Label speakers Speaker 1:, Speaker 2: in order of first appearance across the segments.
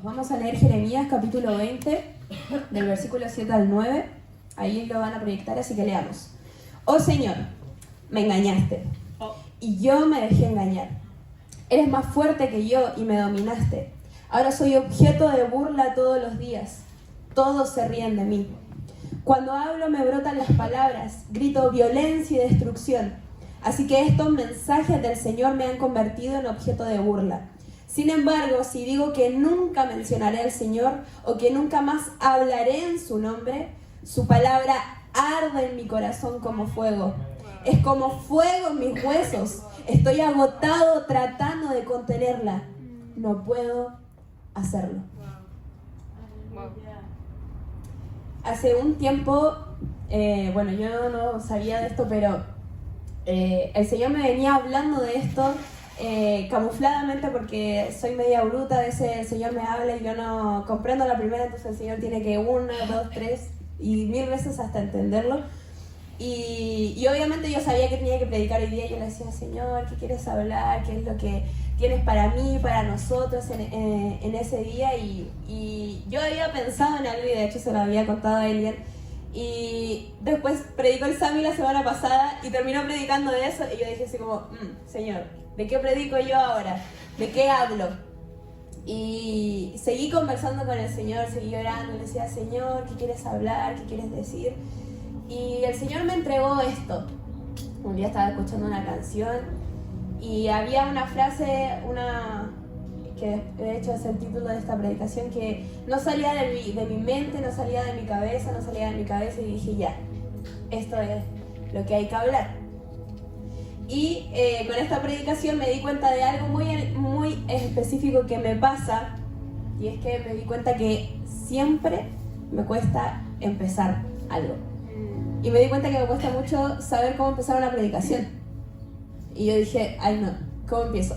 Speaker 1: Vamos a leer Jeremías capítulo 20, del versículo 7 al 9. Ahí lo van a proyectar, así que leamos. Oh Señor, me engañaste, y yo me dejé engañar. Eres más fuerte que yo y me dominaste. Ahora soy objeto de burla todos los días. Todos se ríen de mí. Cuando hablo me brotan las palabras, grito violencia y destrucción. Así que estos mensajes del Señor me han convertido en objeto de burla. Sin embargo, si digo que nunca mencionaré al Señor o que nunca más hablaré en su nombre, su palabra arde en mi corazón como fuego. Es como fuego en mis huesos. Estoy agotado tratando de contenerla. No puedo hacerlo. Hace un tiempo, yo no sabía de esto, pero el Señor me venía hablando de esto camufladamente porque soy media bruta. A veces el Señor me habla y yo no comprendo la primera, entonces el Señor tiene que 1, 2, 3 y 1000 veces hasta entenderlo. Y obviamente yo sabía que tenía que predicar hoy día. Yo le decía, Señor, ¿qué quieres hablar? ¿Qué es lo que tienes para mí, para nosotros en ese día? Y yo había pensado en algo y de hecho se lo había contado a Elian. Y después predicó el Sammy la semana pasada y terminó predicando de eso. Y yo dije así como, Señor, ¿de qué predico yo ahora? ¿De qué hablo? Y seguí conversando con el Señor, seguí orando. Le decía, Señor, ¿qué quieres hablar? ¿Qué quieres decir? Y el Señor me entregó esto. Un día estaba escuchando una canción y había una frase, que de hecho es el título de esta predicación, que no salía de mi mente, no salía de mi cabeza, y dije, ya, esto es lo que hay que hablar. Y con esta predicación me di cuenta de algo muy específico que me pasa, y es que me di cuenta que siempre me cuesta empezar algo. Y me di cuenta que me cuesta mucho saber cómo empezar una predicación. Y yo dije, ay no, ¿cómo empiezo?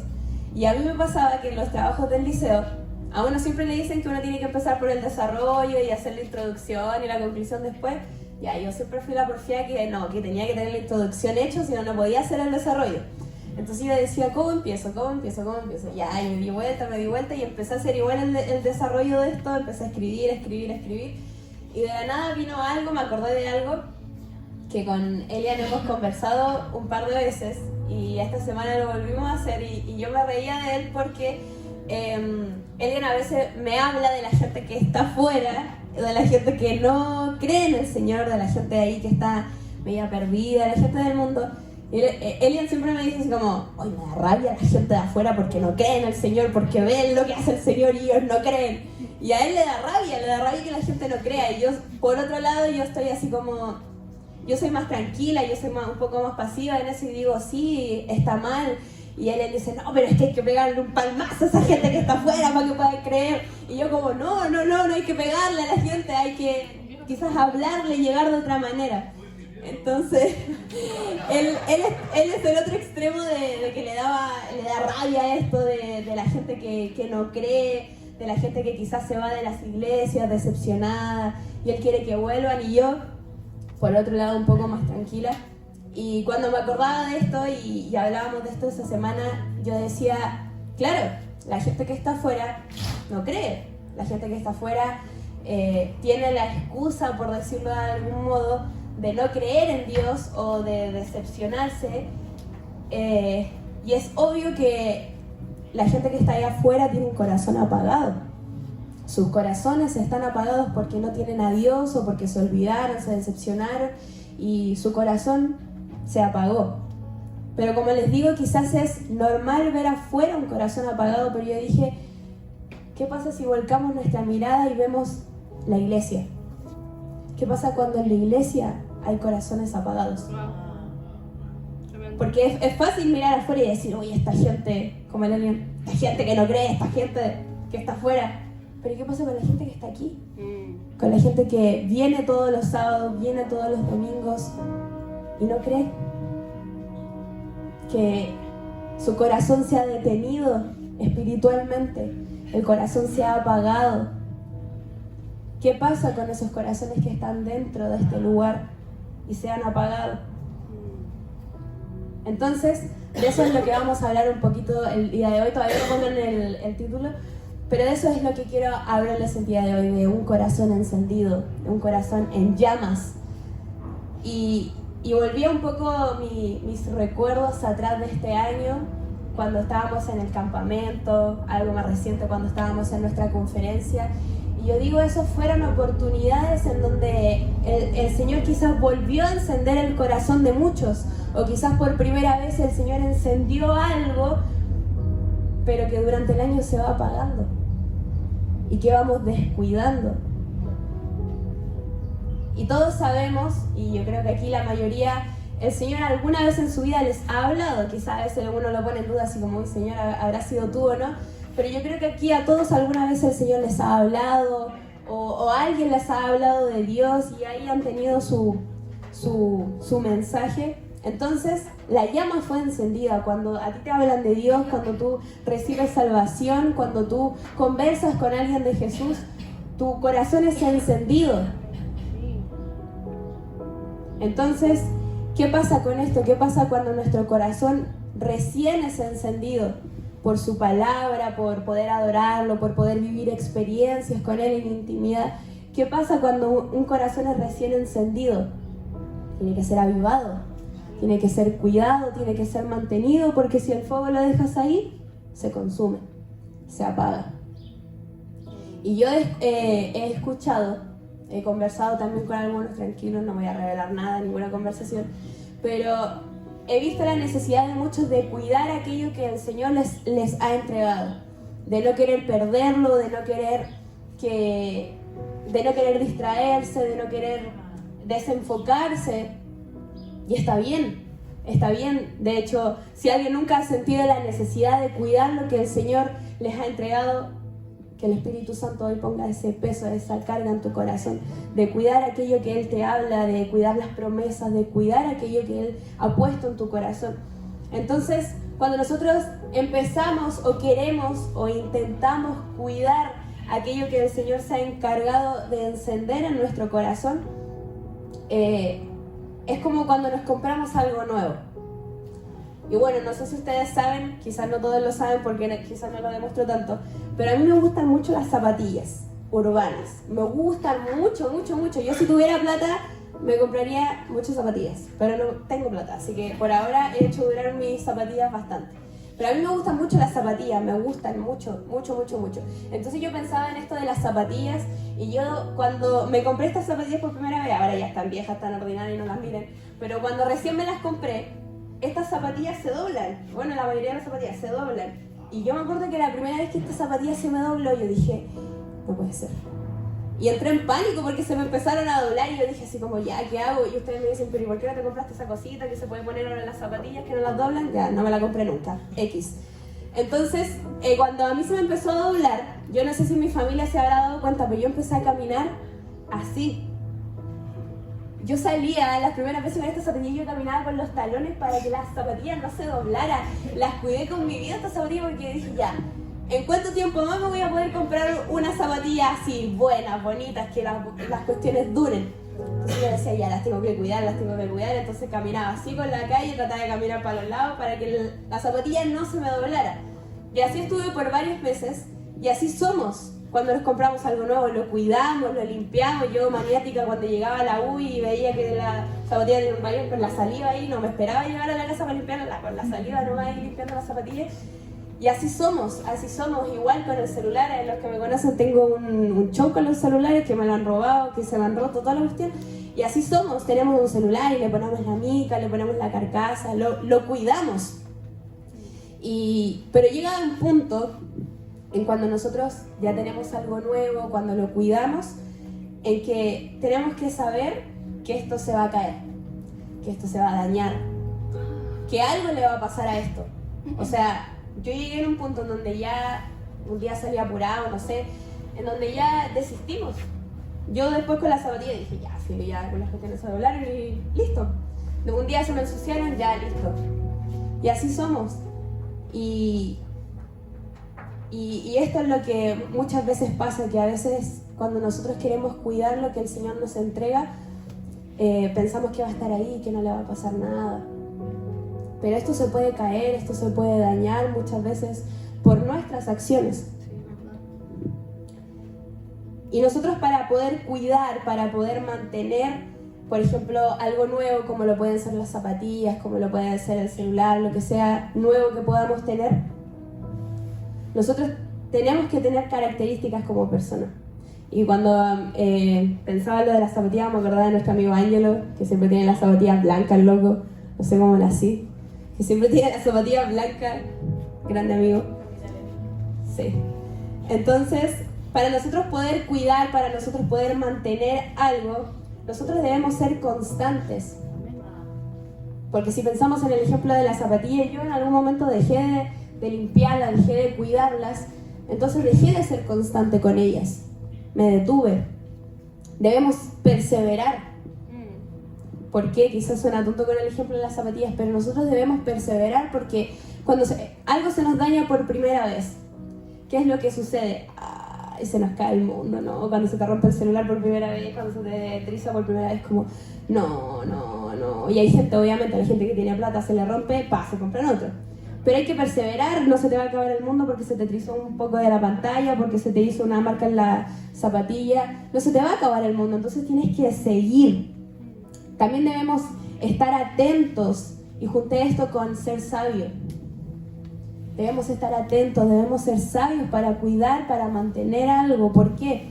Speaker 1: Y a mí me pasaba que en los trabajos del liceo, a uno siempre le dicen que uno tiene que empezar por el desarrollo y hacer la introducción y la conclusión después. Ya, yo siempre fui la porfía que tenía que tener la introducción hecha, si no, no podía hacer el desarrollo. Entonces yo decía, ¿cómo empiezo? Ya, y me di vuelta y empecé a hacer igual el desarrollo de esto, empecé a escribir. Y de la nada vino algo, me acordé de algo que con Elian hemos conversado un par de veces y esta semana lo volvimos a hacer y yo me reía de él porque Elian a veces me habla de la gente que está afuera, de la gente que no cree en el Señor, de la gente de ahí que está media perdida, la gente del mundo. Y Elian siempre me dice así como, oye, me da rabia la gente de afuera porque no creen en el Señor, porque ven lo que hace el Señor y ellos no creen. Y a él le da rabia que la gente no crea. Y yo, por otro lado, yo estoy así como, yo soy más tranquila, yo soy un poco más pasiva en eso y digo, sí, está mal. Y él dice, no, pero es que hay que pegarle un palmazo a esa gente que está afuera para que pueda creer. Y yo como, no hay que pegarle a la gente, hay que quizás hablarle y llegar de otra manera. Entonces, él es el otro extremo de que le da rabia esto de la gente que no cree, de la gente que quizás se va de las iglesias decepcionada y él quiere que vuelvan, y yo, por otro lado, un poco más tranquila. Y cuando me acordaba de esto y hablábamos de esto esa semana, yo decía, claro, la gente que está afuera no cree, la gente que está afuera tiene la excusa, por decirlo de algún modo, de no creer en Dios o de decepcionarse, y es obvio que la gente que está ahí afuera tiene un corazón apagado. Sus corazones están apagados porque no tienen a Dios o porque se olvidaron, se decepcionaron y su corazón se apagó. Pero como les digo, quizás es normal ver afuera un corazón apagado, pero yo dije, ¿qué pasa si volcamos nuestra mirada y vemos la iglesia? ¿Qué pasa cuando en la iglesia hay corazones apagados? Porque es fácil mirar afuera y decir, oye, esta gente, como el alien, esta gente que no cree, esta gente que está afuera. Pero ¿qué pasa con la gente que está aquí? Con la gente que viene todos los sábados, viene todos los domingos y no cree. Que su corazón se ha detenido espiritualmente, el corazón se ha apagado. ¿Qué pasa con esos corazones que están dentro de este lugar y se han apagado? Entonces, de eso es lo que vamos a hablar un poquito el día de hoy. Todavía no pongan el título, Pero eso es lo que quiero hablarles el día de hoy, de un corazón encendido, de un corazón en llamas. Y volví un poco mis recuerdos atrás de este año, cuando estábamos en el campamento, algo más reciente cuando estábamos en nuestra conferencia. Y yo digo, eso fueron oportunidades en donde el Señor quizás volvió a encender el corazón de muchos, o quizás por primera vez el Señor encendió algo, pero que durante el año se va apagando y que vamos descuidando. Y todos sabemos, y yo creo que aquí la mayoría, el Señor alguna vez en su vida les ha hablado. Quizás a veces uno lo pone en duda, así como, Señor, ¿habrá sido tú o no? Pero yo creo que aquí a todos alguna vez el Señor les ha hablado, o alguien les ha hablado de Dios, y ahí han tenido su mensaje. Entonces, la llama fue encendida cuando a ti te hablan de Dios, cuando tú recibes salvación, cuando tú conversas con alguien de Jesús, tu corazón es encendido. Entonces, ¿qué pasa con esto? ¿Qué pasa cuando nuestro corazón recién es encendido por su palabra, por poder adorarlo, por poder vivir experiencias con Él en intimidad? ¿Qué pasa cuando un corazón es recién encendido? Tiene que ser avivado, tiene que ser cuidado, tiene que ser mantenido, porque si el fuego lo dejas ahí, se consume, se apaga. Y yo he escuchado, he conversado también con algunos, tranquilos, no voy a revelar nada en ninguna conversación, pero he visto la necesidad de muchos de cuidar aquello que el Señor les ha entregado, de no querer perderlo, de no querer distraerse, de no querer desenfocarse. Y está bien, está bien. De hecho, si alguien nunca ha sentido la necesidad de cuidar lo que el Señor les ha entregado, que el Espíritu Santo hoy ponga ese peso, esa carga en tu corazón, de cuidar aquello que Él te habla, de cuidar las promesas, de cuidar aquello que Él ha puesto en tu corazón. Entonces, cuando nosotros empezamos o queremos o intentamos cuidar aquello que el Señor se ha encargado de encender en nuestro corazón, es como cuando nos compramos algo nuevo. Y bueno, no sé si ustedes saben, quizás no todos lo saben porque quizás no lo demuestro tanto, pero a mí me gustan mucho las zapatillas urbanas. Me gustan mucho, mucho, mucho. Yo si tuviera plata me compraría muchas zapatillas, pero no tengo plata, así que por ahora he hecho durar mis zapatillas bastante. Pero a mí me gustan mucho las zapatillas, me gustan mucho, mucho, mucho, mucho. Entonces yo pensaba en esto de las zapatillas, y yo cuando me compré estas zapatillas por primera vez, ahora ya están viejas, tan ordinarias y no las miren, pero cuando recién me las compré, estas zapatillas se doblan. Bueno, la mayoría de las zapatillas se doblan. Y yo me acuerdo que la primera vez que esta zapatilla se me dobló, yo dije, no puede ser. Y entré en pánico porque se me empezaron a doblar y yo dije así como, ya, ¿qué hago? Y ustedes me dicen, pero ¿y por qué no te compraste esa cosita que se puede poner ahora en las zapatillas que no las doblan? Ya, no me la compré nunca, X. Entonces, cuando a mí se me empezó a doblar, yo no sé si mi familia se habrá dado cuenta, pero yo empecé a caminar así. Yo salía, las primeras veces con estas zapatillas, yo caminaba con los talones para que las zapatillas no se doblaran. Las cuidé con mi vida estas zapatillas porque dije, ya, ¿en cuánto tiempo más me voy a poder comprar una zapatilla así, buenas, bonitas, que las cuestiones duren? Entonces yo decía, ya, las tengo que cuidar, entonces caminaba así con la calle, trataba de caminar para los lados para que la zapatilla no se me doblara. Y así estuve por varios meses, y así somos. Cuando nos compramos algo nuevo, lo cuidamos, lo limpiamos. Yo, maniática, cuando llegaba a la U y veía que la zapatilla tenía un baño con la saliva ahí, no me esperaba llegar a la casa para limpiarla, con la saliva nomás ahí limpiando las zapatillas. Y así somos, igual con el celular. Los que me conocen, tengo un show con los celulares, que me lo han robado, que se me han roto, toda la cuestión. Y así somos, tenemos un celular y le ponemos la mica, le ponemos la carcasa, lo cuidamos. Pero llega un punto en cuando nosotros ya tenemos algo nuevo, cuando lo cuidamos, en que tenemos que saber que esto se va a caer, que esto se va a dañar, que algo le va a pasar a esto. O sea, yo llegué en un punto en donde ya un día salí apurado, no sé, en donde ya desistimos. Yo después con la zapatilla dije, ya, sí, ya con las cuestiones se doblaron y listo. Un día se me ensuciaron, ya, listo. Y así somos. Y esto es lo que muchas veces pasa, que a veces cuando nosotros queremos cuidar lo que el Señor nos entrega, pensamos que va a estar ahí, que no le va a pasar nada. Pero esto se puede caer, esto se puede dañar muchas veces por nuestras acciones. Y nosotros para poder cuidar, para poder mantener, por ejemplo, algo nuevo como lo pueden ser las zapatillas, como lo puede ser el celular, lo que sea nuevo que podamos tener, nosotros tenemos que tener características como personas. Y cuando pensaba lo de las zapatillas, me acordaba de nuestro amigo Ángelo, que siempre tiene las zapatillas blancas, el loco, no sé cómo nací, que siempre tiene las zapatillas blancas, grande amigo. Sí. Entonces, para nosotros poder cuidar, para nosotros poder mantener algo, nosotros debemos ser constantes. Porque si pensamos en el ejemplo de las zapatillas, yo en algún momento dejé de limpiarlas, dejé de cuidarlas, entonces dejé de ser constante con ellas. Me detuve. Debemos perseverar. ¿Por qué? Quizás suena tonto con el ejemplo de las zapatillas, pero nosotros debemos perseverar porque cuando algo se nos daña por primera vez, ¿qué es lo que sucede? Y se nos cae el mundo, ¿no? Cuando se te rompe el celular por primera vez, cuando se te triza por primera vez, como, no. Y hay gente, obviamente, la gente que tiene plata se le rompe, se compran otro. Pero hay que perseverar, no se te va a acabar el mundo porque se te trizó un poco de la pantalla, porque se te hizo una marca en la zapatilla, no se te va a acabar el mundo, entonces tienes que seguir. También debemos estar atentos, y junté esto con ser sabio. Debemos estar atentos, debemos ser sabios para cuidar, para mantener algo. ¿Por qué?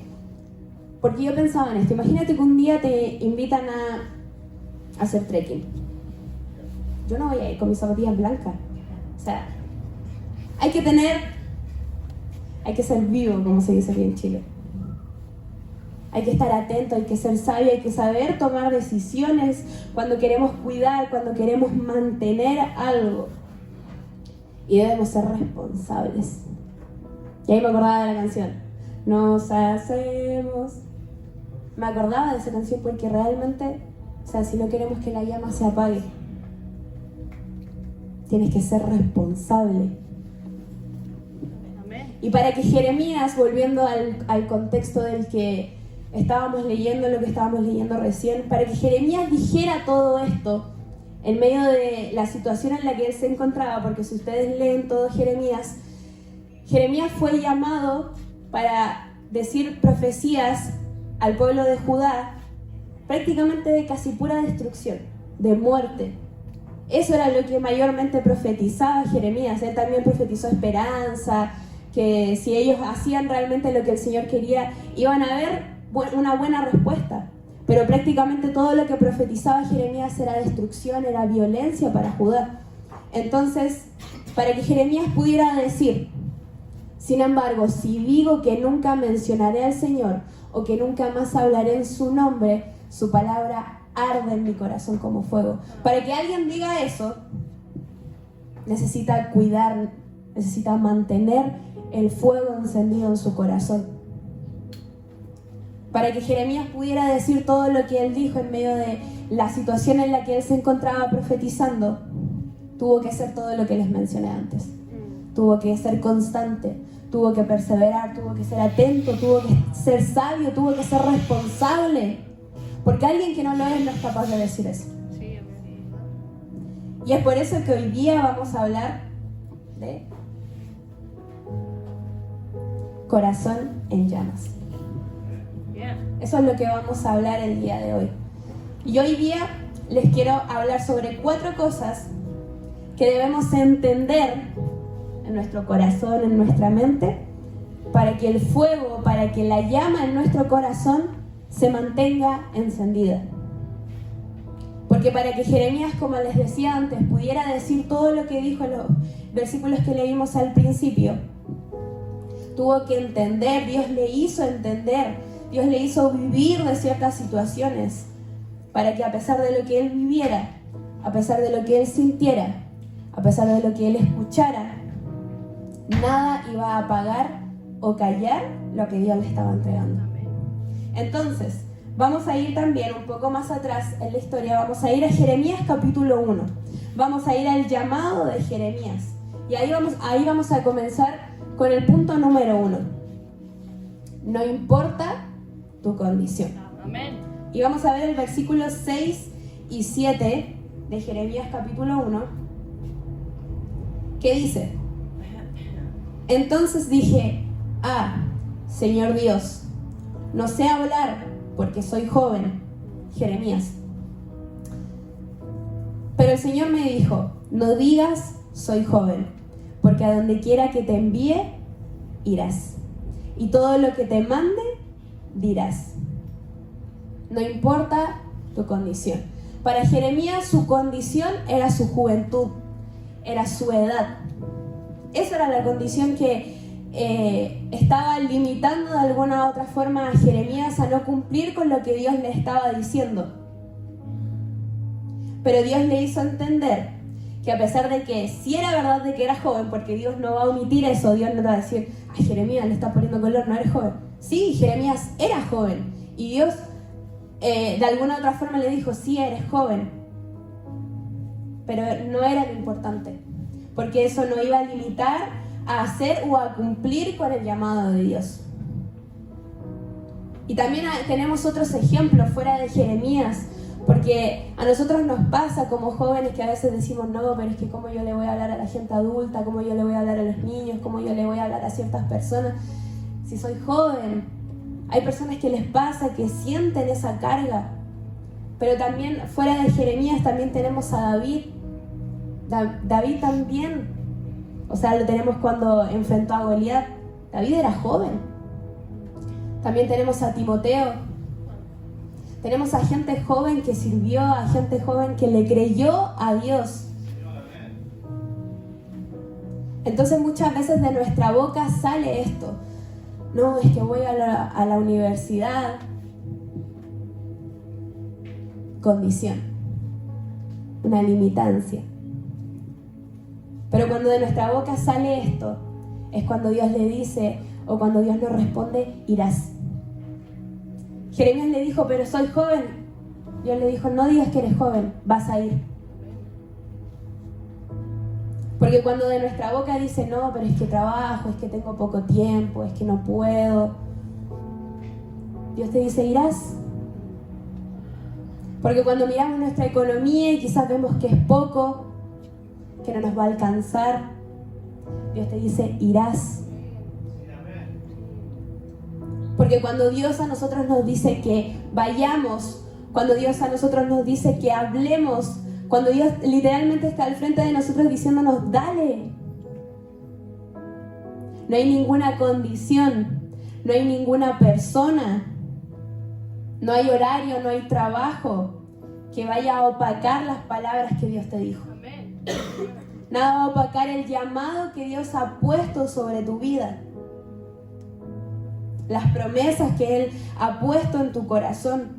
Speaker 1: Porque yo pensaba en esto. Imagínate que un día te invitan a hacer trekking. Yo no voy a ir con mis zapatillas blancas. O sea, hay que ser vivo, como se dice aquí en Chile. Hay que estar atento, hay que ser sabio, hay que saber tomar decisiones cuando queremos cuidar, cuando queremos mantener algo. Y debemos ser responsables. Y ahí me acordaba de la canción. Nos hacemos. Me acordaba de esa canción porque realmente, o sea, si no queremos que la llama se apague, tienes que ser responsable. Amén. Y para que Jeremías, volviendo al contexto del que estábamos leyendo, lo que estábamos leyendo recién, para que Jeremías dijera todo esto en medio de la situación en la que él se encontraba, porque si ustedes leen todo Jeremías fue llamado para decir profecías al pueblo de Judá, prácticamente de casi pura destrucción, de muerte. Eso era lo que mayormente profetizaba Jeremías. Él también profetizó esperanza, que si ellos hacían realmente lo que el Señor quería, iban a ver una buena respuesta. Pero prácticamente todo lo que profetizaba Jeremías era destrucción, era violencia para Judá. Entonces, para que Jeremías pudiera decir, sin embargo, si digo que nunca mencionaré al Señor o que nunca más hablaré en su nombre, su palabra arde en mi corazón como fuego. Para que alguien diga eso, necesita cuidar, necesita mantener el fuego encendido en su corazón. Para que Jeremías pudiera decir todo lo que él dijo en medio de la situación en la que él se encontraba profetizando, tuvo que hacer todo lo que les mencioné antes. Tuvo que ser constante, tuvo que perseverar, tuvo que ser atento, tuvo que ser sabio, tuvo que ser responsable. Porque alguien que no lo es no es capaz de decir eso. Y es por eso que hoy día vamos a hablar de corazón en llamas. Eso es lo que vamos a hablar el día de hoy. Y hoy día les quiero hablar sobre 4 cosas que debemos entender en nuestro corazón, en nuestra mente, para que el fuego, para que la llama en nuestro corazón se mantenga encendida. Porque para que Jeremías, como les decía antes, pudiera decir todo lo que dijo en los versículos que leímos al principio, tuvo que entender, Dios le hizo entender, Dios le hizo vivir de ciertas situaciones para que a pesar de lo que él viviera, a pesar de lo que él sintiera, a pesar de lo que él escuchara, nada iba a apagar o callar lo que Dios le estaba entregando. Entonces, vamos a ir también un poco más atrás en la historia, vamos a ir a Jeremías capítulo 1, vamos a ir al llamado de Jeremías y ahí vamos a comenzar con el punto número 1. No importa tu condición. Amén. Y vamos a ver el versículo 6 y 7 de Jeremías capítulo 1, que dice: Entonces dije, Señor Dios, No sé hablar porque soy joven. Jeremías. Pero el Señor me dijo, no digas soy joven, porque a donde quiera que te envíe, irás. Y todo lo que te mande, dirás. No importa tu condición. Para Jeremías su condición era su juventud, era su edad. Esa era la condición que estaba limitando de alguna u otra forma a Jeremías a no cumplir con lo que Dios le estaba diciendo. Pero Dios le hizo entender que a pesar de que sí era verdad de que era joven, porque Dios no va a omitir eso, Dios no va a decir, ay, Jeremías le está poniendo color, no eres joven. Sí, Jeremías era joven y Dios de alguna u otra forma le dijo, sí, eres joven, pero no era lo importante, porque eso no iba a limitar a hacer o a cumplir con el llamado de Dios. Y también tenemos otros ejemplos fuera de Jeremías, porque a nosotros nos pasa como jóvenes que a veces decimos, no, pero es que cómo yo le voy a hablar a la gente adulta, cómo yo le voy a hablar a los niños, cómo yo le voy a hablar a ciertas personas si soy joven. Hay personas que les pasa, que sienten esa carga. Pero también fuera de Jeremías también tenemos a David. David también, o sea, lo tenemos cuando enfrentó a Goliat. David era joven. También tenemos a Timoteo. Tenemos a gente joven que sirvió, a gente joven que le creyó a Dios. Entonces muchas veces de nuestra boca sale esto. No, es que voy a la universidad. Condición. Una limitancia. Pero cuando de nuestra boca sale esto, es cuando Dios le dice, o cuando Dios nos responde, irás. Jeremías le dijo, pero soy joven. Dios le dijo, no digas que eres joven, vas a ir. Porque cuando de nuestra boca dice, no, pero es que trabajo, es que tengo poco tiempo, es que no puedo, Dios te dice, irás. Porque cuando miramos nuestra economía y quizás vemos que es poco, que no nos va a alcanzar, Dios te dice, irás. Porque cuando Dios a nosotros nos dice que vayamos, cuando Dios a nosotros nos dice que hablemos, cuando Dios literalmente está al frente de nosotros diciéndonos, dale. No hay ninguna condición, no hay ninguna persona, no hay horario, no hay trabajo que vaya a opacar las palabras que Dios te dijo. Nada va a opacar el llamado que Dios ha puesto sobre tu vida. Las promesas que Él ha puesto en tu corazón.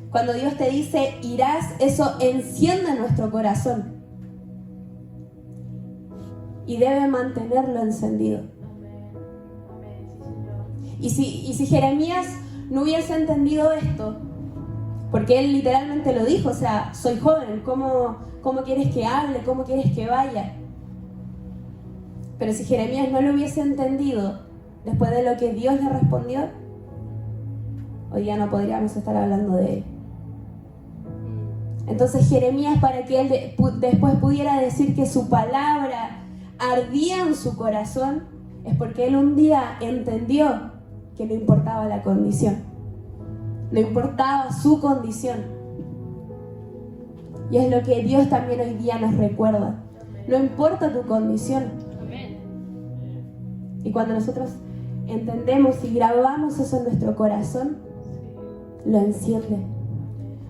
Speaker 1: Cuando Dios te dice, irás, eso enciende nuestro corazón. Y debe mantenerlo encendido. Y si Jeremías no hubiese entendido esto, porque él literalmente lo dijo, o sea, soy joven, ¿cómo quieres que hable? ¿Cómo quieres que vaya? Pero si Jeremías no lo hubiese entendido, después de lo que Dios le respondió, hoy ya no podríamos estar hablando de él. Entonces Jeremías, para que él después pudiera decir que su palabra ardía en su corazón, es porque él un día entendió que no importaba la condición, no importaba su condición. Y es lo que Dios también hoy día nos recuerda. No importa tu condición. Y cuando nosotros entendemos y grabamos eso en nuestro corazón, lo enciende,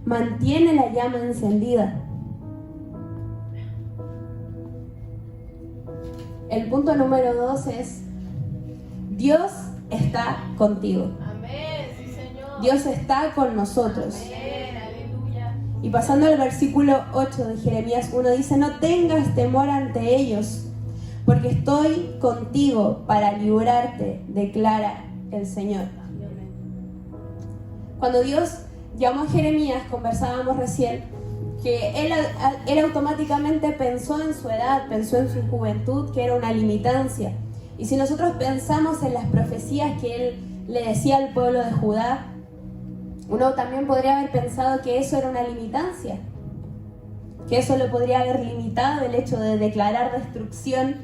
Speaker 1: mantiene la llama encendida. El punto número 2 es: Dios está contigo.
Speaker 2: Amén, sí, Señor.
Speaker 1: Dios está con nosotros.
Speaker 2: Amén, aleluya.
Speaker 1: Y pasando al versículo 8 de Jeremías 1, dice: no tengas temor ante ellos, porque estoy contigo para librarte, declara el Señor. Cuando Dios llamó a Jeremías, conversábamos recién, que él automáticamente pensó en su edad, pensó en su juventud, que era una limitancia. Y si nosotros pensamos en las profecías que él le decía al pueblo de Judá, uno también podría haber pensado que eso era una limitancia, que eso lo podría haber limitado el hecho de declarar destrucción.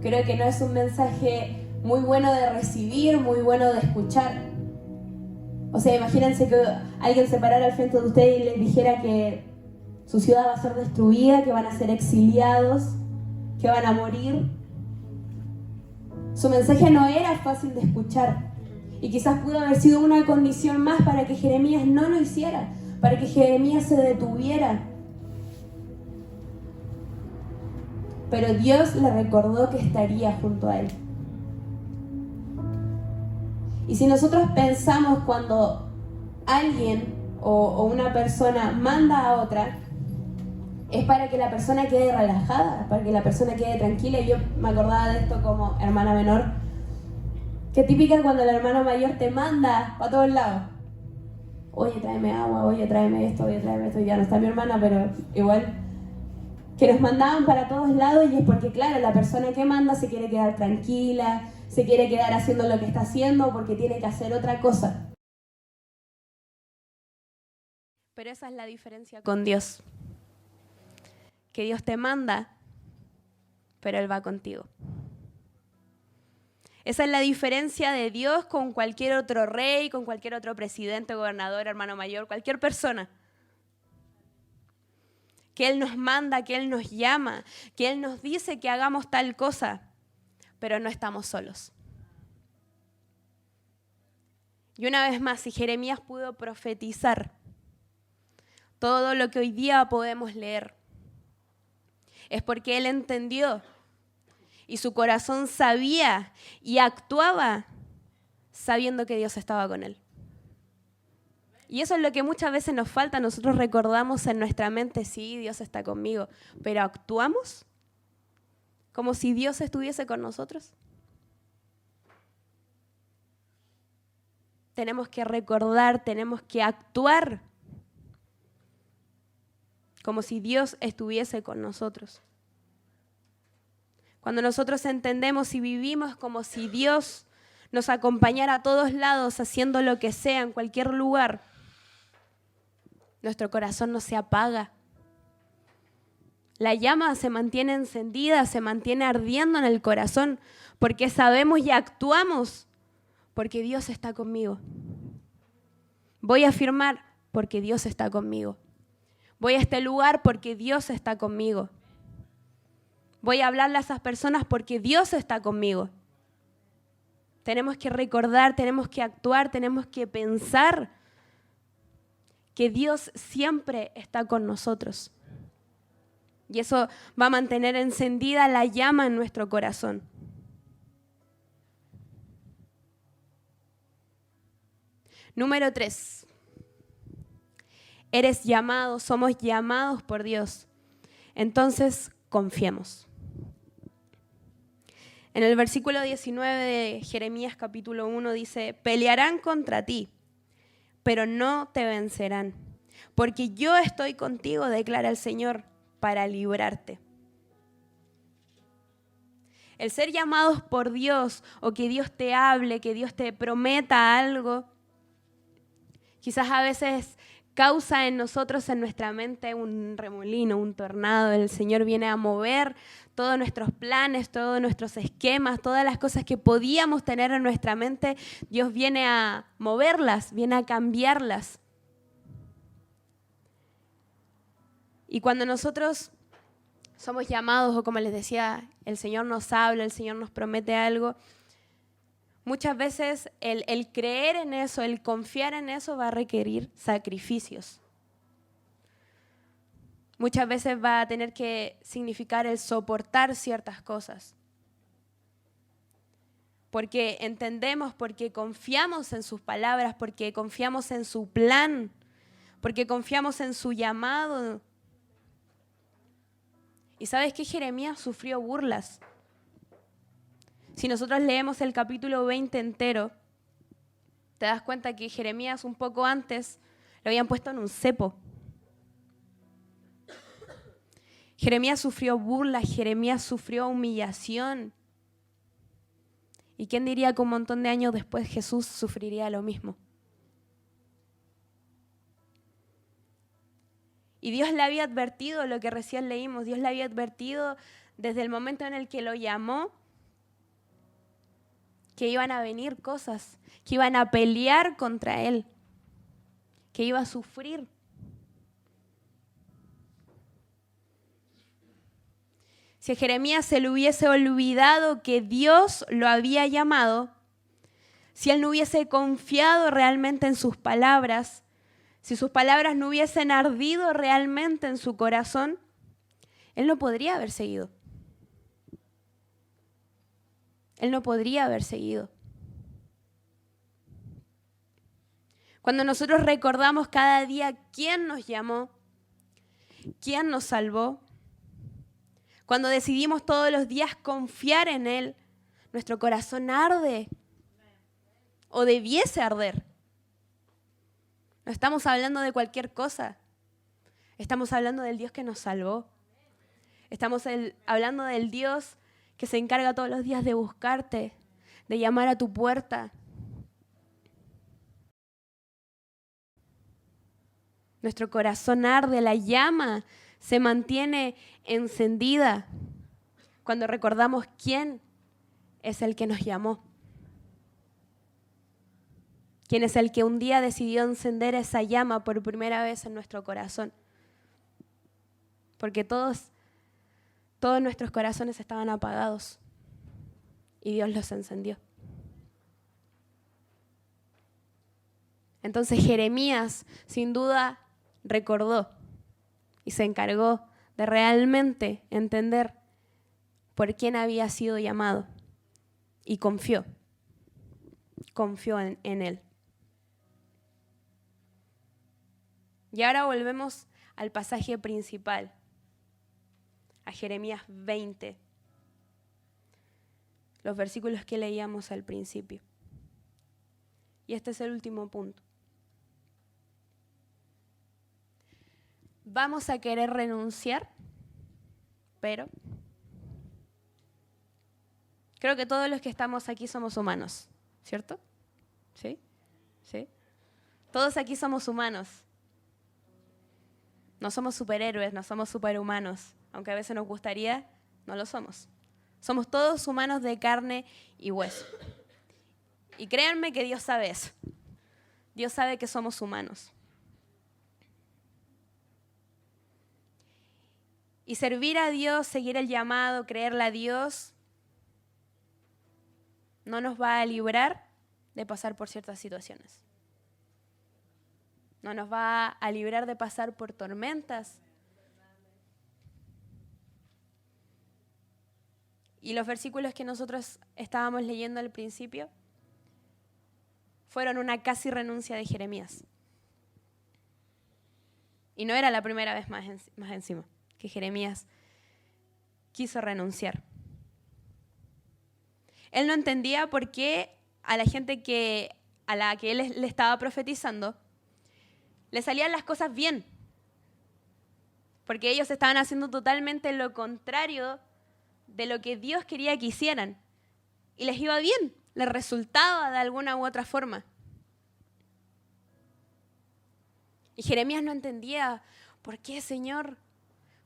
Speaker 1: Creo que no es un mensaje muy bueno de recibir, muy bueno de escuchar. O sea, imagínense que alguien se parara al frente de ustedes y les dijera que su ciudad va a ser destruida, que van a ser exiliados, que van a morir. Su mensaje no era fácil de escuchar y quizás pudo haber sido una condición más para que Jeremías no lo hiciera, para que Jeremías se detuviera. Pero Dios le recordó que estaría junto a él. Y si nosotros pensamos cuando alguien o una persona manda a otra, es para que la persona quede relajada, para que la persona quede tranquila. Y yo me acordaba de esto como hermana menor, que típica cuando el hermano mayor te manda para todos lados. Oye, tráeme agua, oye, tráeme esto, ya no está mi hermana, pero igual. Que nos mandaban para todos lados, y es porque, claro, la persona que manda se quiere quedar tranquila, se quiere quedar haciendo lo que está haciendo porque tiene que hacer otra cosa. Pero esa es la diferencia con Dios. Que Dios te manda, pero Él va contigo. Esa es la diferencia de Dios con cualquier otro rey, con cualquier otro presidente, gobernador, hermano mayor, cualquier persona. Que Él nos manda, que Él nos llama, que Él nos dice que hagamos tal cosa, pero no estamos solos. Y una vez más, si Jeremías pudo profetizar todo lo que hoy día podemos leer, es porque él entendió y su corazón sabía y actuaba sabiendo que Dios estaba con él. Y eso es lo que muchas veces nos falta. Nosotros recordamos en nuestra mente, sí, Dios está conmigo, pero ¿actuamos como si Dios estuviese con nosotros? Tenemos que recordar, tenemos que actuar como si Dios estuviese con nosotros. Cuando nosotros entendemos y vivimos como si Dios nos acompañara a todos lados, haciendo lo que sea, en cualquier lugar, nuestro corazón no se apaga. La llama se mantiene encendida, se mantiene ardiendo en el corazón, porque sabemos y actuamos porque Dios está conmigo. Voy a afirmar porque Dios está conmigo. Voy a este lugar porque Dios está conmigo. Voy a hablarle a esas personas porque Dios está conmigo. Tenemos que recordar, tenemos que actuar, tenemos que pensar que Dios siempre está con nosotros. Y eso va a mantener encendida la llama en nuestro corazón. Número 3. Eres llamado, somos llamados por Dios. Entonces, confiemos. En el versículo 19 de Jeremías capítulo 1 dice, pelearán contra ti, pero no te vencerán, porque yo estoy contigo, declara el Señor, para librarte. El ser llamados por Dios o que Dios te hable, que Dios te prometa algo, quizás a veces causa en nosotros, en nuestra mente, un remolino, un tornado. El Señor viene a mover todos nuestros planes, todos nuestros esquemas, todas las cosas que podíamos tener en nuestra mente. Dios viene a moverlas, viene a cambiarlas. Y cuando nosotros somos llamados, o como les decía, el Señor nos habla, el Señor nos promete algo, muchas veces el creer en eso, el confiar en eso va a requerir sacrificios. Muchas veces va a tener que significar el soportar ciertas cosas. Porque entendemos, porque confiamos en sus palabras, porque confiamos en su plan, porque confiamos en su llamado. ¿Y sabes qué? Jeremías sufrió burlas. Si nosotros leemos el capítulo 20 entero, te das cuenta que Jeremías un poco antes lo habían puesto en un cepo. Jeremías sufrió burlas, Jeremías sufrió humillación. ¿Y quién diría que un montón de años después Jesús sufriría lo mismo? Y Dios le había advertido lo que recién leímos, Dios le había advertido desde el momento en el que lo llamó, que iban a venir cosas, que iban a pelear contra él, que iba a sufrir. Si a Jeremías se le hubiese olvidado que Dios lo había llamado, si él no hubiese confiado realmente en sus palabras, si sus palabras no hubiesen ardido realmente en su corazón, él no podría haber seguido. Él no podría haber seguido. Cuando nosotros recordamos cada día quién nos llamó, quién nos salvó, cuando decidimos todos los días confiar en Él, nuestro corazón arde o debiese arder. No estamos hablando de cualquier cosa. Estamos hablando del Dios que nos salvó. Estamos hablando del Dios que se encarga todos los días de buscarte, de llamar a tu puerta. Nuestro corazón arde, la llama se mantiene encendida cuando recordamos quién es el que nos llamó. Quién es el que un día decidió encender esa llama por primera vez en nuestro corazón. Porque todos nuestros corazones estaban apagados y Dios los encendió. Entonces Jeremías, sin duda, recordó y se encargó de realmente entender por quién había sido llamado y confió en Él. Y ahora volvemos al pasaje principal, a Jeremías 20, los versículos que leíamos al principio. Y este es el último punto. Vamos a querer renunciar, pero creo que todos los que estamos aquí somos humanos, ¿cierto? ¿Sí? ¿Sí? Todos aquí somos humanos. No somos superhéroes, no somos superhumanos, aunque a veces nos gustaría, no lo somos. Somos todos humanos de carne y hueso. Y créanme que Dios sabe eso. Dios sabe que somos humanos. Y servir a Dios, seguir el llamado, creerle a Dios, no nos va a librar de pasar por ciertas situaciones. No nos va a librar de pasar por tormentas. Y los versículos que nosotros estábamos leyendo al principio fueron una casi renuncia de Jeremías. Y no era la primera vez más encima que Jeremías quiso renunciar. Él no entendía por qué a la gente a la que él le estaba profetizando le salían las cosas bien. Porque ellos estaban haciendo totalmente lo contrario de lo que Dios quería que hicieran. Y les iba bien, les resultaba de alguna u otra forma. Y Jeremías no entendía, ¿por qué, Señor?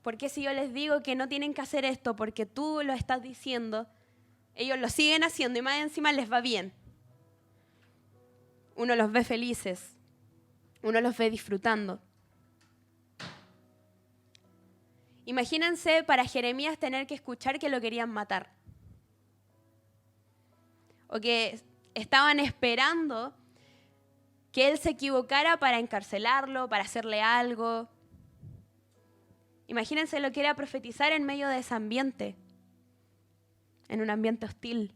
Speaker 1: ¿Por qué si yo les digo que no tienen que hacer esto porque tú lo estás diciendo, ellos lo siguen haciendo y más encima les va bien? Uno los ve felices, uno los ve disfrutando. Imagínense para Jeremías tener que escuchar que lo querían matar. O que estaban esperando que él se equivocara para encarcelarlo, para hacerle algo. Imagínense lo que era profetizar en medio de ese ambiente, en un ambiente hostil.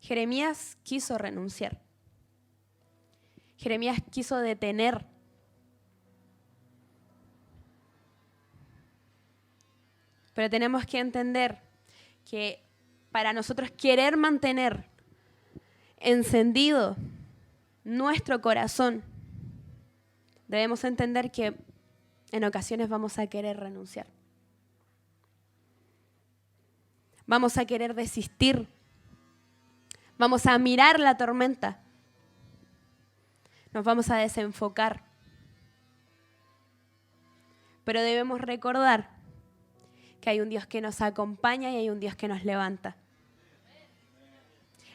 Speaker 1: Jeremías quiso renunciar. Jeremías quiso detener. Pero tenemos que entender que para nosotros querer mantener encendido nuestro corazón, debemos entender que en ocasiones vamos a querer renunciar. Vamos a querer desistir. Vamos a mirar la tormenta. Nos vamos a desenfocar. Pero debemos recordar que hay un Dios que nos acompaña y hay un Dios que nos levanta.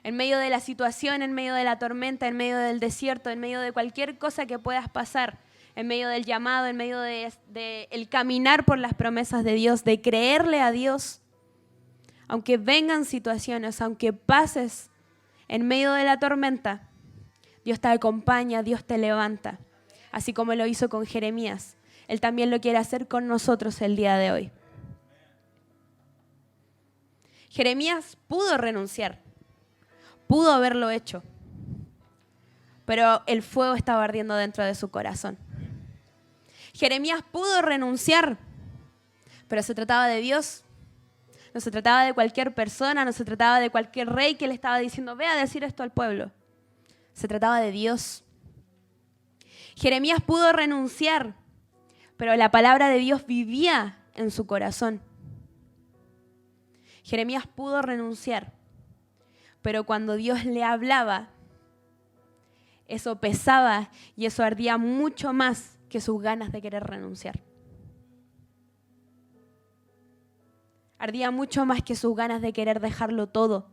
Speaker 1: En medio de la situación, en medio de la tormenta, en medio del desierto, en medio de cualquier cosa que puedas pasar, en medio del llamado, en medio de el caminar por las promesas de Dios, de creerle a Dios, aunque vengan situaciones, aunque pases en medio de la tormenta, Dios te acompaña, Dios te levanta, así como lo hizo con Jeremías. Él también lo quiere hacer con nosotros el día de hoy. Jeremías pudo renunciar, pudo haberlo hecho, pero el fuego estaba ardiendo dentro de su corazón. Jeremías pudo renunciar, pero se trataba de Dios. No se trataba de cualquier persona, no se trataba de cualquier rey que le estaba diciendo, ve a decir esto al pueblo. Se trataba de Dios. Jeremías pudo renunciar, pero la palabra de Dios vivía en su corazón. Jeremías pudo renunciar, pero cuando Dios le hablaba, eso pesaba y eso ardía mucho más que sus ganas de querer renunciar. Ardía mucho más que sus ganas de querer dejarlo todo.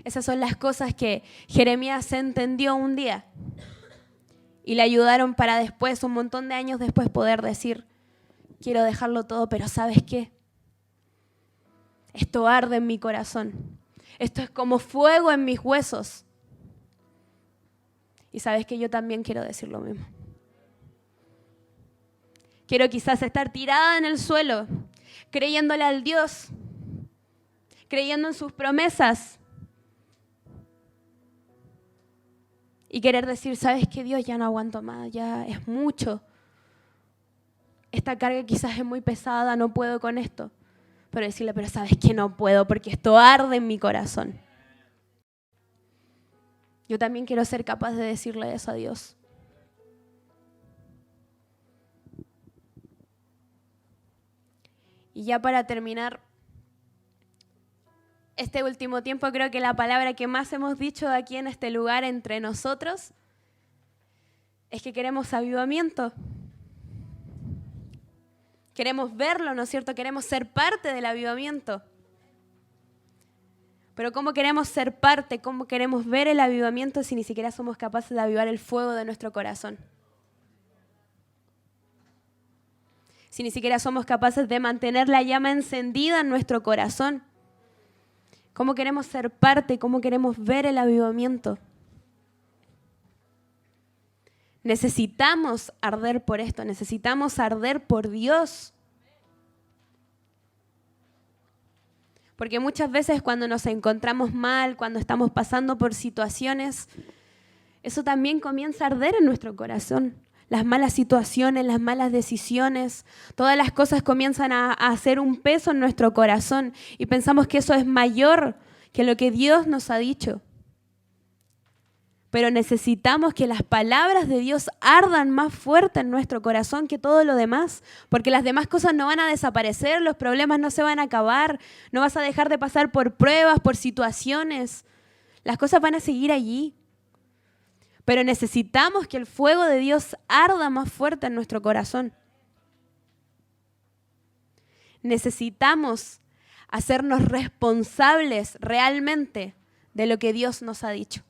Speaker 1: Esas son las cosas que Jeremías entendió un día y le ayudaron para después, un montón de años después, poder decir, quiero dejarlo todo, pero ¿sabes qué? Esto arde en mi corazón. Esto es como fuego en mis huesos. Y sabes que yo también quiero decir lo mismo. Quiero quizás estar tirada en el suelo, creyéndole al Dios, creyendo en sus promesas. Y querer decir, ¿sabes qué, Dios? Ya no aguanto más, ya es mucho. Esta carga quizás es muy pesada, no puedo con esto. Pero decirle, pero ¿sabes qué? No puedo porque esto arde en mi corazón. Yo también quiero ser capaz de decirle eso a Dios. Y ya para terminar, este último tiempo creo que la palabra que más hemos dicho aquí en este lugar entre nosotros es que queremos avivamiento. Queremos verlo, ¿no es cierto? Queremos ser parte del avivamiento. Pero ¿cómo queremos ser parte? ¿Cómo queremos ver el avivamiento si ni siquiera somos capaces de avivar el fuego de nuestro corazón? Si ni siquiera somos capaces de mantener la llama encendida en nuestro corazón. ¿Cómo queremos ser parte? ¿Cómo queremos ver el avivamiento? Necesitamos arder por esto, necesitamos arder por Dios. Porque muchas veces cuando nos encontramos mal, cuando estamos pasando por situaciones, eso también comienza a arder en nuestro corazón. Las malas situaciones, las malas decisiones, todas las cosas comienzan a hacer un peso en nuestro corazón y pensamos que eso es mayor que lo que Dios nos ha dicho. Pero necesitamos que las palabras de Dios ardan más fuerte en nuestro corazón que todo lo demás, porque las demás cosas no van a desaparecer, los problemas no se van a acabar, no vas a dejar de pasar por pruebas, por situaciones, las cosas van a seguir allí. Pero necesitamos que el fuego de Dios arda más fuerte en nuestro corazón. Necesitamos hacernos responsables realmente de lo que Dios nos ha dicho.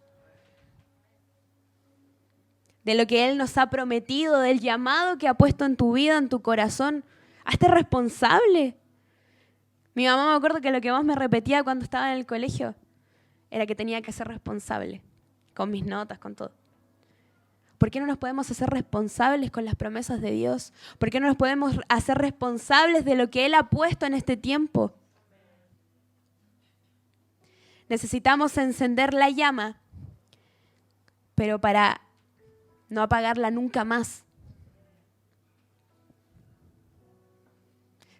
Speaker 1: De lo que Él nos ha prometido, del llamado que ha puesto en tu vida, en tu corazón. Hazte responsable. Mi mamá me acuerdo que lo que más me repetía cuando estaba en el colegio era que tenía que ser responsable, con mis notas, con todo. ¿Por qué no nos podemos hacer responsables con las promesas de Dios? ¿Por qué no nos podemos hacer responsables de lo que Él ha puesto en este tiempo? Necesitamos encender la llama, pero para no apagarla nunca más.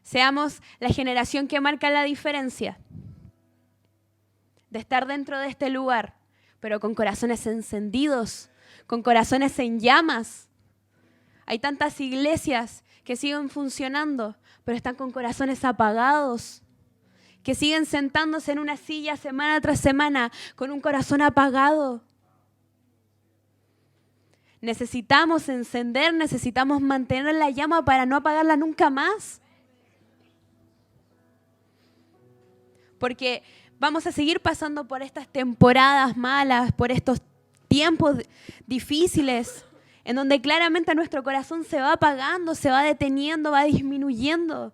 Speaker 1: Seamos la generación que marca la diferencia de estar dentro de este lugar, pero con corazones encendidos, con corazones en llamas. Hay tantas iglesias que siguen funcionando, pero están con corazones apagados, que siguen sentándose en una silla semana tras semana con un corazón apagado. Necesitamos encender, necesitamos mantener la llama para no apagarla nunca más. Porque vamos a seguir pasando por estas temporadas malas, por estos tiempos difíciles, en donde claramente nuestro corazón se va apagando, se va deteniendo, va disminuyendo.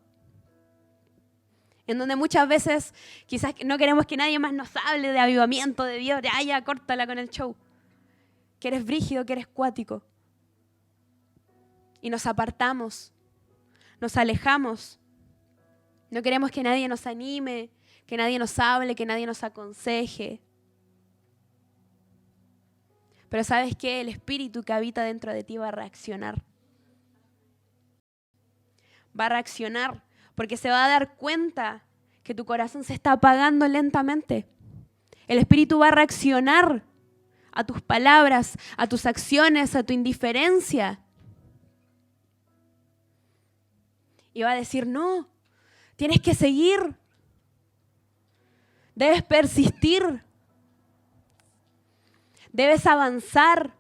Speaker 1: En donde muchas veces quizás no queremos que nadie más nos hable de avivamiento, de Dios, de ya, córtala con el show. Que eres brígido, que eres cuático. Y nos apartamos, nos alejamos. No queremos que nadie nos anime, que nadie nos hable, que nadie nos aconseje. Pero ¿sabes qué? El espíritu que habita dentro de ti va a reaccionar. Va a reaccionar porque se va a dar cuenta que tu corazón se está apagando lentamente. El espíritu va a reaccionar a tus palabras, a tus acciones, a tu indiferencia. Y va a decir, no, tienes que seguir. Debes persistir. Debes avanzar.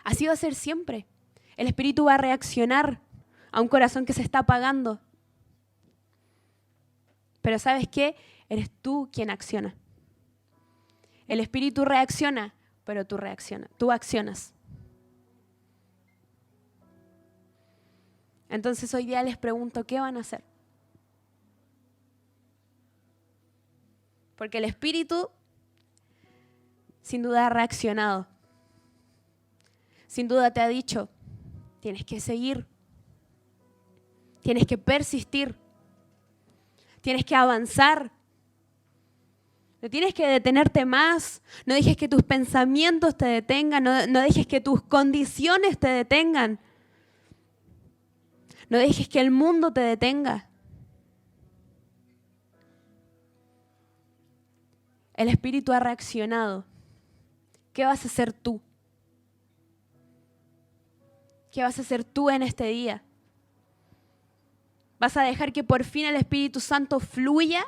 Speaker 1: Así va a ser siempre. El espíritu va a reaccionar a un corazón que se está apagando. Pero ¿sabes qué? Eres tú quien acciona. El espíritu reacciona, pero tú accionas. Entonces hoy día les pregunto, ¿qué van a hacer? Porque el espíritu sin duda ha reaccionado. Sin duda te ha dicho, tienes que seguir. Tienes que persistir. Tienes que avanzar. No tienes que detenerte más. No dejes que tus pensamientos te detengan. No dejes que tus condiciones te detengan. No dejes que el mundo te detenga. El espíritu ha reaccionado. ¿Qué vas a hacer tú? ¿Qué vas a hacer tú en este día? ¿Vas a dejar que por fin el Espíritu Santo fluya?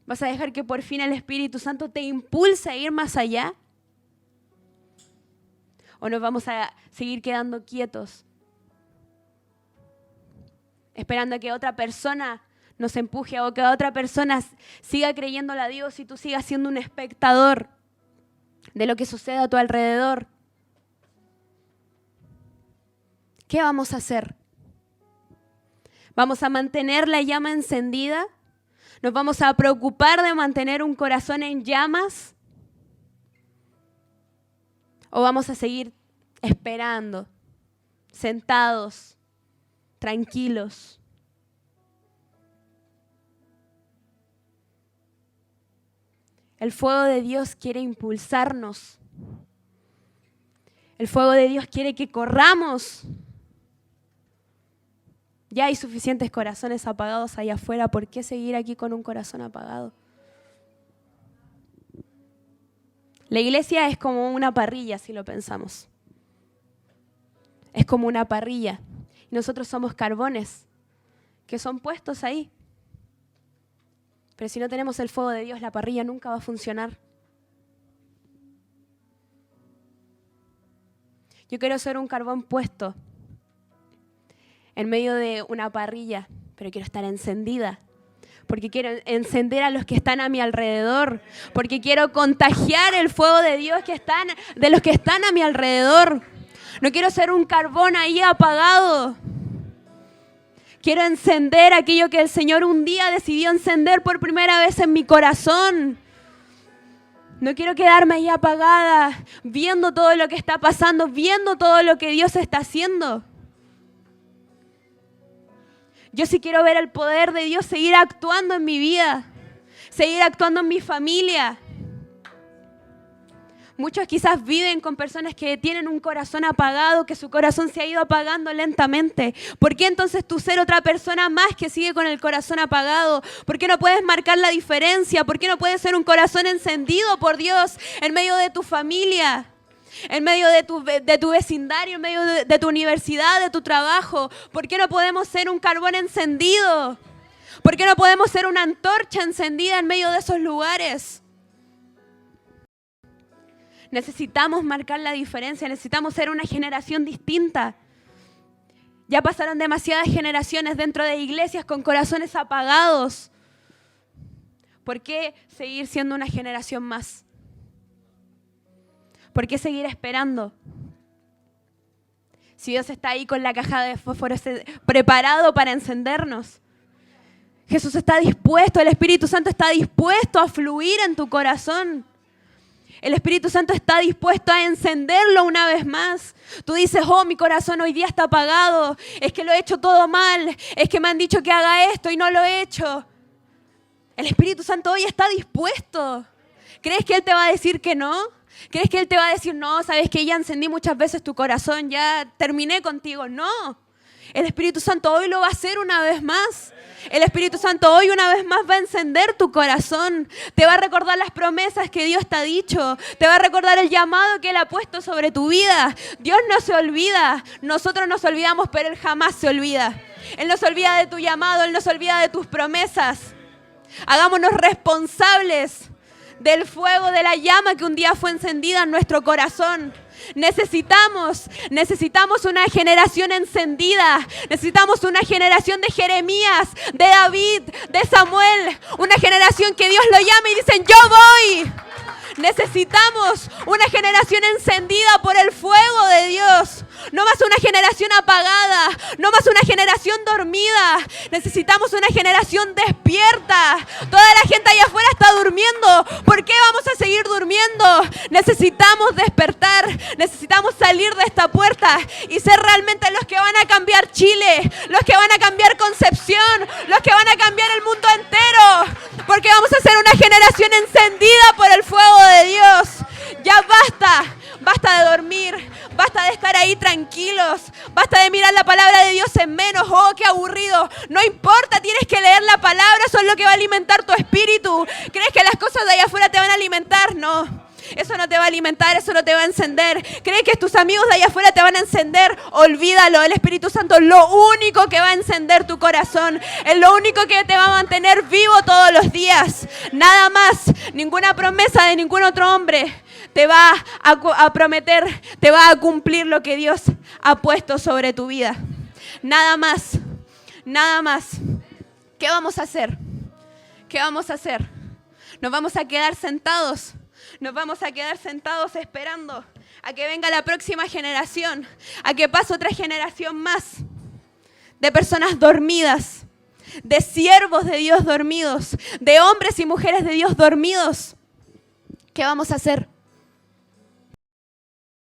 Speaker 1: ¿Vas a dejar que por fin el Espíritu Santo te impulse a ir más allá? ¿O nos vamos a seguir quedando quietos, esperando a que otra persona nos empuje o que otra persona siga creyéndole a Dios y tú sigas siendo un espectador de lo que sucede a tu alrededor? ¿Qué vamos a hacer? ¿Vamos a mantener la llama encendida? ¿Nos vamos a preocupar de mantener un corazón en llamas? ¿O vamos a seguir esperando, sentados, tranquilos? El fuego de Dios quiere impulsarnos. El fuego de Dios quiere que corramos. Ya hay suficientes corazones apagados allá afuera. ¿Por qué seguir aquí con un corazón apagado? La iglesia es como una parrilla, si lo pensamos. Es como una parrilla. Y nosotros somos carbones que son puestos ahí. Pero si no tenemos el fuego de Dios, la parrilla nunca va a funcionar. Yo quiero ser un carbón puesto en medio de una parrilla, pero quiero estar encendida, porque quiero encender a los que están a mi alrededor, porque quiero contagiar el fuego de Dios de los que están a mi alrededor. No quiero ser un carbón ahí apagado. Quiero encender aquello que el Señor un día decidió encender por primera vez en mi corazón. No quiero quedarme ahí apagada, viendo todo lo que está pasando, viendo todo lo que Dios está haciendo. Yo sí quiero ver el poder de Dios seguir actuando en mi vida, seguir actuando en mi familia. Muchos quizás viven con personas que tienen un corazón apagado, que su corazón se ha ido apagando lentamente. ¿Por qué entonces tú ser otra persona más que sigue con el corazón apagado? ¿Por qué no puedes marcar la diferencia? ¿Por qué no puedes ser un corazón encendido por Dios en medio de tu familia? En medio de tu vecindario, en medio de tu universidad, de tu trabajo. ¿Por qué no podemos ser un carbón encendido? ¿Por qué no podemos ser una antorcha encendida en medio de esos lugares? Necesitamos marcar la diferencia, necesitamos ser una generación distinta. Ya pasaron demasiadas generaciones dentro de iglesias con corazones apagados. ¿Por qué seguir siendo una generación más? ¿Por qué seguir esperando? Si Dios está ahí con la caja de fósforos preparado para encendernos. Jesús está dispuesto, el Espíritu Santo está dispuesto a fluir en tu corazón. El Espíritu Santo está dispuesto a encenderlo una vez más. Tú dices, oh, mi corazón hoy día está apagado. Es que lo he hecho todo mal. Es que me han dicho que haga esto y no lo he hecho. El Espíritu Santo hoy está dispuesto. ¿Crees que Él te va a decir que no? ¿Crees que Él te va a decir, no, sabes que ya encendí muchas veces tu corazón, ya terminé contigo? No. El Espíritu Santo hoy lo va a hacer una vez más. El Espíritu Santo hoy una vez más va a encender tu corazón. Te va a recordar las promesas que Dios te ha dicho. Te va a recordar el llamado que Él ha puesto sobre tu vida. Dios no se olvida. Nosotros nos olvidamos, pero Él jamás se olvida. Él no se olvida de tu llamado. Él no se olvida de tus promesas. Hagámonos responsables del fuego, de la llama que un día fue encendida en nuestro corazón. Necesitamos una generación encendida. Necesitamos una generación de Jeremías, de David, de Samuel. Una generación que Dios lo llama y dicen, yo voy. Necesitamos una generación encendida por el fuego de Dios. No más una generación apagada, no más una generación dormida. Necesitamos una generación despierta. Toda la gente allá afuera está durmiendo. ¿Por qué vamos a seguir durmiendo? Necesitamos despertar, necesitamos salir de esta puerta y ser realmente los que van a cambiar Chile, los que van a cambiar Concepción, los que van a cambiar el mundo entero. Porque vamos a ser una generación encendida por el fuego de Dios. Ya basta de dormir, basta de estar ahí tranquilos, basta de mirar la palabra de Dios en menos. Oh, qué aburrido. No importa, tienes que leer la palabra, eso es lo que va a alimentar tu espíritu. ¿Crees que las cosas de allá afuera te van a alimentar? No. Eso no te va a alimentar, eso no te va a encender. ¿Crees que tus amigos de allá afuera te van a encender? Olvídalo, el Espíritu Santo es lo único que va a encender tu corazón. Es lo único que te va a mantener vivo todos los días. Nada más, ninguna promesa de ningún otro hombre te va a prometer, te va a cumplir lo que Dios ha puesto sobre tu vida. Nada más, nada más. ¿Qué vamos a hacer? ¿Qué vamos a hacer? ¿Nos vamos a quedar sentados? Nos vamos a quedar sentados esperando a que venga la próxima generación, a que pase otra generación más de personas dormidas, de siervos de Dios dormidos, de hombres y mujeres de Dios dormidos. ¿Qué vamos a hacer?